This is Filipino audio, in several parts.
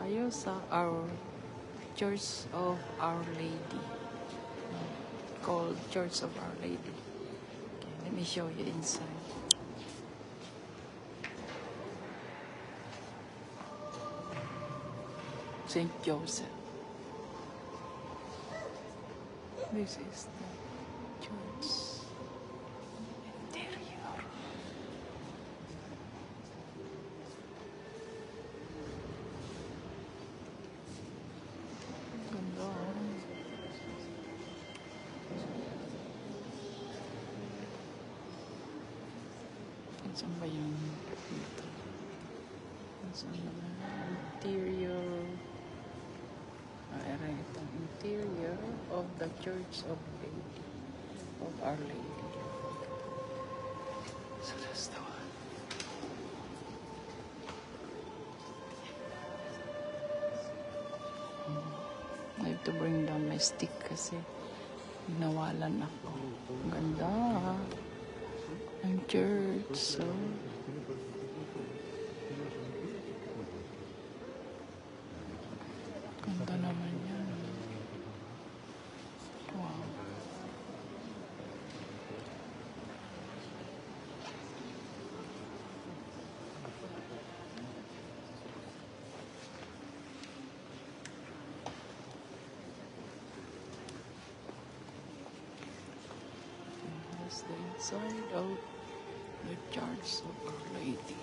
tayo sa our Church of Our Lady. Called Church of Our Lady. Okay, let me show you inside. St. Joseph. This is the church interior. Ganda. Saan ba yung dito? Saan naman? Interior. Ayan itong interior of the Church of Lady, of Our Lady. So that's the one. I have to bring down my stick kasi nawalan ako. Ang ganda. Ang church. So ganda naman yan. Wow. That's the inside of the Church of Our Lady.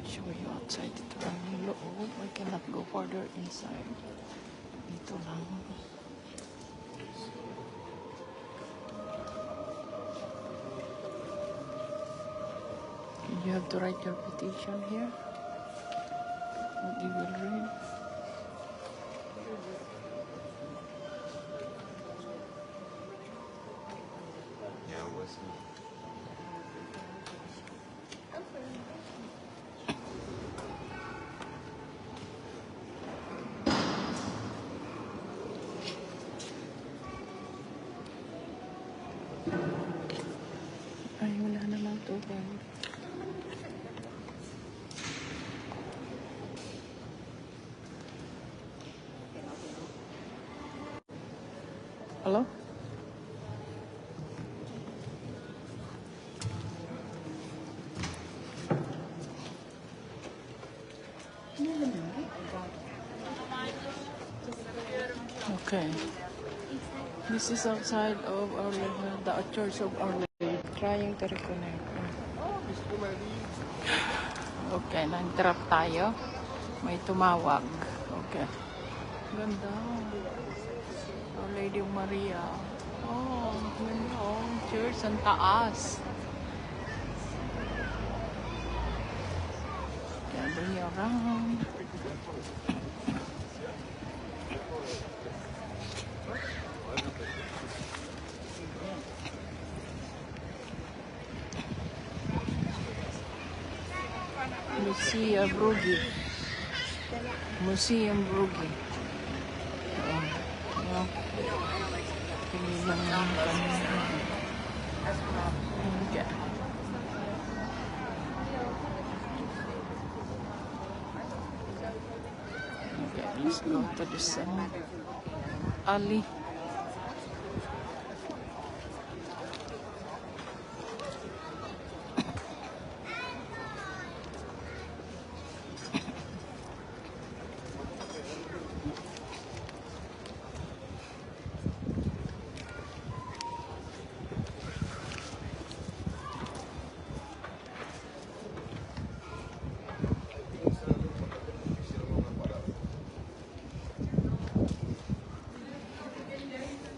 Show you outside. Dito lang yung loob. I cannot go further inside. Dito lang. You have to write your petition here. What you will read. Yeah, what's it? Ay, wala namang tubig. Hello? Okay. This is outside of our the Church of Our Lady. Trying to reconnect. Okay, nag-drop tayo. May tumawag. Okay. Ganda. Our Lady of Maria. Oh, ganda oh. Church, ang taas. Okay, bring you around. Museum Brugge. Museum Brugge. Oh. Pili lang yung kanina. Okay. Okay, let's go to this alley.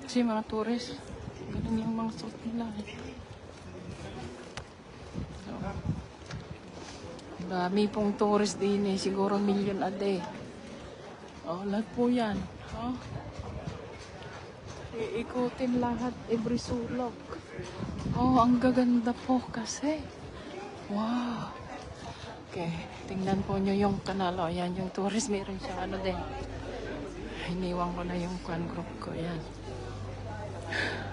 Kasi mga tourist, ganun yung mga suot nila. So, dami pong tourist din eh. Siguro million a day. Oh, lahat po yan. Oh. ikutin lahat, every sulok. Oh, ang gaganda po kasi. Wow. Okay, tingnan po nyo yung kanal. O, yan yung tourist. Meron siyang ano din. Iniwan ko na yung kwan group ko. Yan.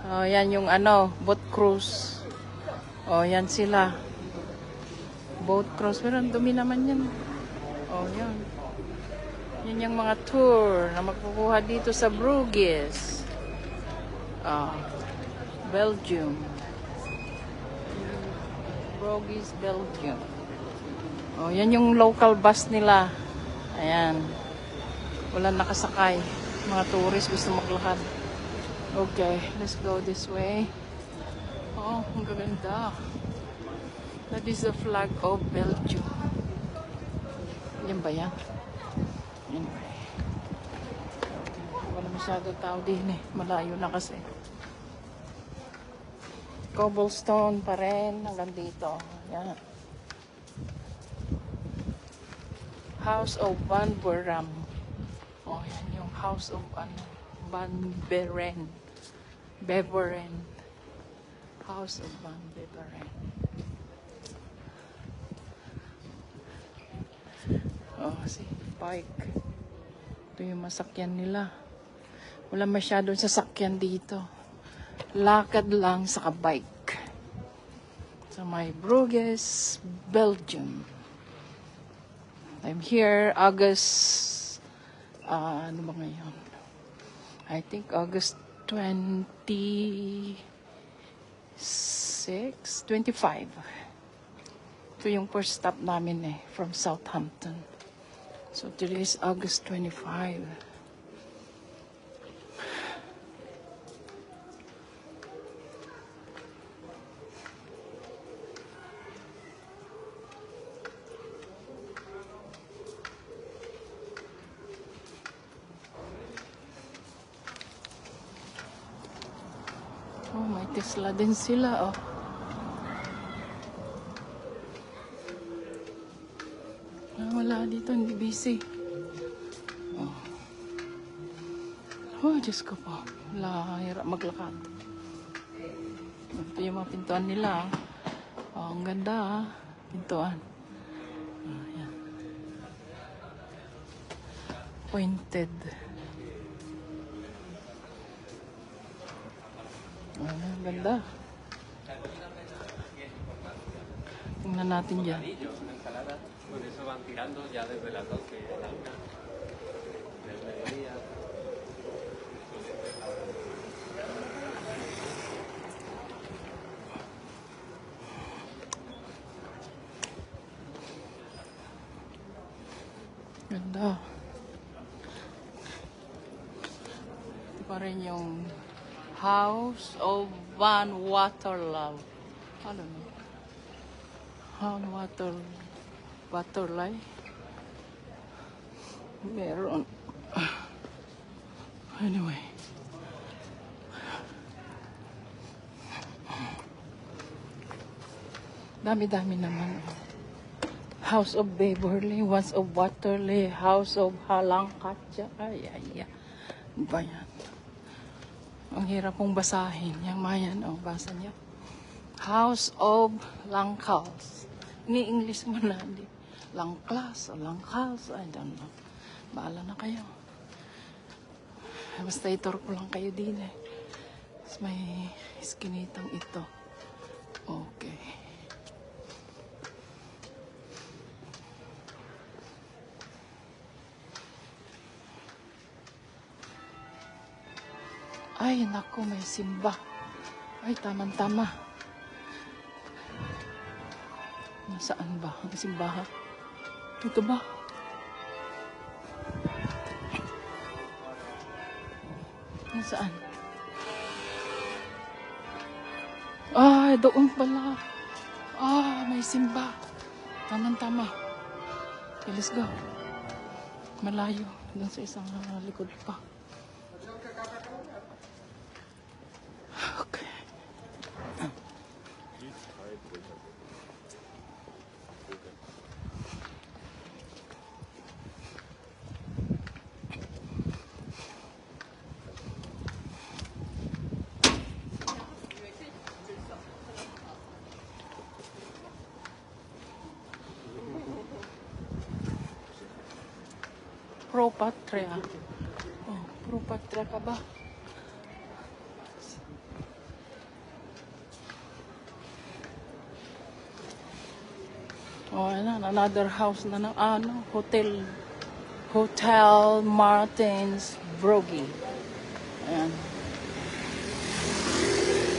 O, yan yung ano, boat cruise. O, yan sila. Boat cruise. Pero ang dumi naman yan. O, yan. Yan yung mga tour na magkukuha dito sa Bruges. Belgium. Bruges, Belgium. Oh, yan yung local bus nila. Ayan. Wala nakasakay. Mga tourist gusto maglakad. Okay, let's go this way. Oh, ang gaganda. That is the flag of Belgium. Yan ba yan? Anyway. Wala masyado tao din eh. Malayo na kasi. Cobblestone pa rin hanggang dito. Yan. House of Van Beram. Oh, yan yung House of Van Beveren. Beveren. House of Van Beveren. Oh, si bike. Ito yung masakyan nila. Wala masyadong sasakyan dito. Lakad lang sa bike. Sa may Bruges, Belgium. I'm here August ano ba ngayon? I think August 25. Ito yung first stop namin eh, from Southampton. So today is August 25. Oh, may Tesla din sila, oh. Wala dito, hindi busy. Oh, oh Diyos ko po. Wala, hirap maglakad. Ito yung mga pintuan nila. Oh, ang ganda, pintuan. Oh, yan. Pointed. Ang ganda. Tingnan natin dyan. Bueno, eso van tirando ya desde las 12 de la una del mediodía. Ganda. Ito pa rin yung House of Van Waterloo. Ano no? Van Waterloo. Meron. Anyway. Dami-dami naman. House of Beverly, House of Waterloo, House of Halangkatya. Ay. Ano ba yan? Ang hirap pong basahin. Yung mayan, oh, basa niya. House of Langkals. Ni-English mo na, di. Langklas o Langkals, I don't know. Baala na kayo. Basta itur ko lang kayo din eh. Tapos may iskinitang ito. Okay. Ay, naku, may simba. Ay, tamang-tama. Nasaan ba ang simbahan? Ito ba? Nasaan? Ay, doon pala. May simba. Tamang-tama. Okay, let's go. Malayo. Doon sa isang likod pa. Okay. Patria. Oh, Pro Patria ka ba? Oh, ano, another house na ano, Hotel Martins Brogy. Ayan.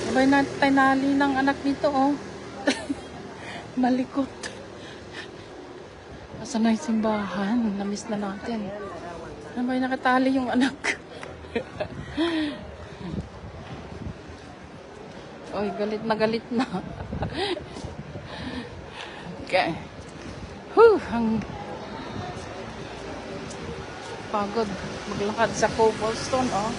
Sabay na tinali ng anak nito, oh. Malikot. Asan na yung simbahan? Namiss na natin. Sabay nakatali yung anak. Oy, galit na galit na. Okay. Ang pagod maglakad sa cobblestone, oh.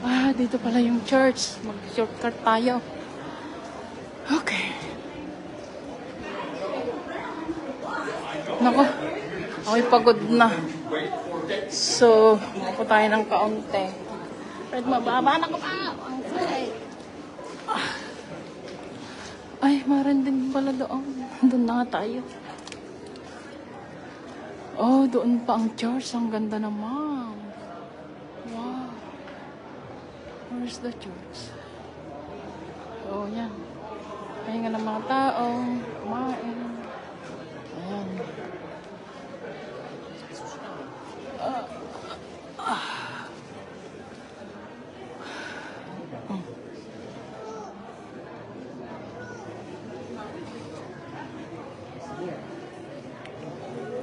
Ah, dito pala yung church. Mag-shortcut tayo. Okay. Nako. Ako'y pagod na. So, mapo tayo ng kaunti. Red, mababa na ko pa. Ay, maran din pala doon. Doon na nga tayo. Oh, doon pa ang church. Ang ganda naman. Wow. Where's the church? Oh, yan. Pahinga ng mga tao. Kumain. Ayan.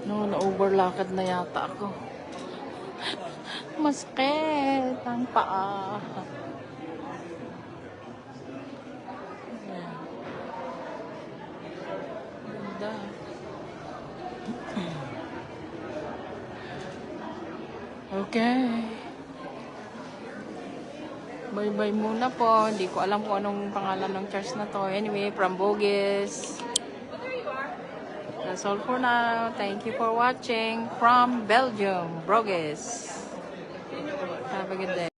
No, na-overlocked na yata ako. Masakit ang paa. Ayan. Ganda. Okay. Bye-bye muna po. Hindi ko alam kung anong pangalan ng church na to. Anyway, from Bogus. That's all for now. Thank you for watching from Belgium, Broges. Have a good day.